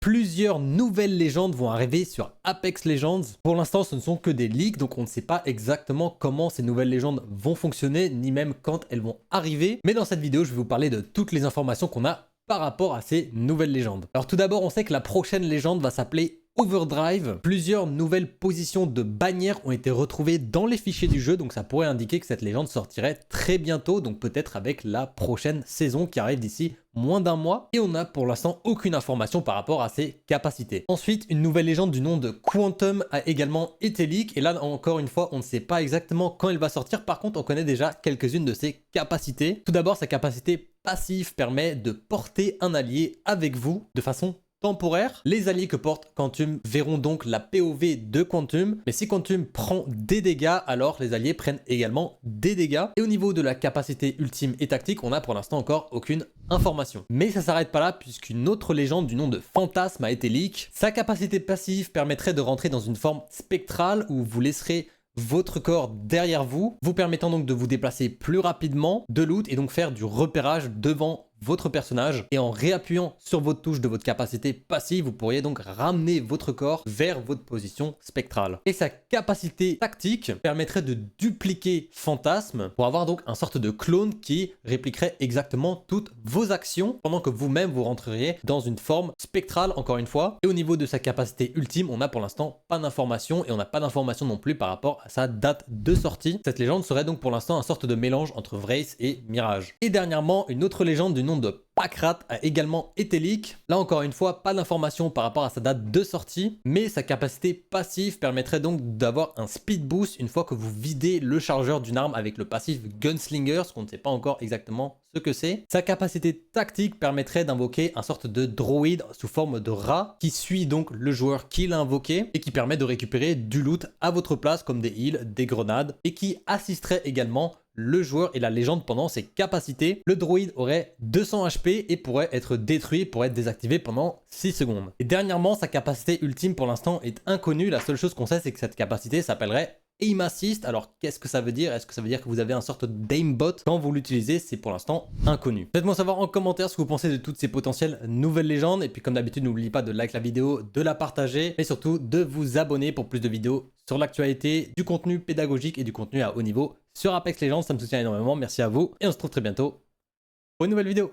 Plusieurs nouvelles légendes vont arriver sur Apex Legends. Pour l'instant, ce ne sont que des leaks, donc on ne sait pas exactement comment ces nouvelles légendes vont fonctionner, ni même quand elles vont arriver. Mais dans cette vidéo, je vais vous parler de toutes les informations qu'on a par rapport à ces nouvelles légendes. Alors tout d'abord, on sait que la prochaine légende va s'appeler Overdrive. Plusieurs nouvelles positions de bannières ont été retrouvées dans les fichiers du jeu, donc ça pourrait indiquer que cette légende sortirait très bientôt, donc peut-être avec la prochaine saison qui arrive d'ici moins d'un mois. Et on n'a pour l'instant aucune information par rapport à ses capacités. Ensuite, une nouvelle légende du nom de Quantum a également été leak, et là encore une fois, on ne sait pas exactement quand elle va sortir. Par contre, on connaît déjà quelques-unes de ses capacités. Tout d'abord, sa capacité passive permet de porter un allié avec vous de façon temporaire. Les alliés que porte Quantum verront donc la POV de Quantum, mais si Quantum prend des dégâts, alors les alliés prennent également des dégâts. Et au niveau de la capacité ultime et tactique, on n'a pour l'instant encore aucune information. Mais ça s'arrête pas là, puisqu'une autre légende du nom de Fantasme a été leak. Sa capacité passive permettrait de rentrer dans une forme spectrale où vous laisserez votre corps derrière vous, vous permettant donc de vous déplacer plus rapidement, de loot et donc faire du repérage devant votre personnage. Et en réappuyant sur votre touche de votre capacité passive, vous pourriez donc ramener votre corps vers votre position spectrale. Et sa capacité tactique permettrait de dupliquer Fantasme pour avoir donc un sorte de clone qui répliquerait exactement toutes vos actions pendant que vous-même vous rentreriez dans une forme spectrale encore une fois. Et au niveau de sa capacité ultime, on n'a pour l'instant pas d'informations et on n'a pas d'informations non plus par rapport à sa date de sortie. Cette légende serait donc pour l'instant un sorte de mélange entre Wraith et Mirage. Et dernièrement, une autre légende du nom de Pakrat a également été leak. Là encore une fois, pas d'informations par rapport à sa date de sortie, mais sa capacité passive permettrait donc d'avoir un speed boost une fois que vous videz le chargeur d'une arme avec le passif Gunslinger, ce qu'on ne sait pas encore exactement ce que c'est. Sa capacité tactique permettrait d'invoquer un sorte de droïde sous forme de rat qui suit donc le joueur qui l'a invoqué et qui permet de récupérer du loot à votre place comme des heals, des grenades et qui assisterait également le joueur et la légende pendant ses capacités. Le droïde aurait 200 HP et pourrait être détruit, pourrait être désactivé pendant 6 secondes. Et dernièrement, sa capacité ultime pour l'instant est inconnue. La seule chose qu'on sait, c'est que cette capacité s'appellerait Aim Assist. Alors qu'est-ce que ça veut dire? Est-ce que ça veut dire que vous avez un sorte d'aimbot quand vous l'utilisez? C'est pour l'instant inconnu. Faites-moi savoir en commentaire ce que vous pensez de toutes ces potentielles nouvelles légendes. Et puis comme d'habitude, n'oubliez pas de like la vidéo, de la partager, mais surtout de vous abonner pour plus de vidéos sur l'actualité, du contenu pédagogique et du contenu à haut niveau sur Apex Legends. Ça me soutient énormément. Merci à vous et on se retrouve très bientôt pour une nouvelle vidéo.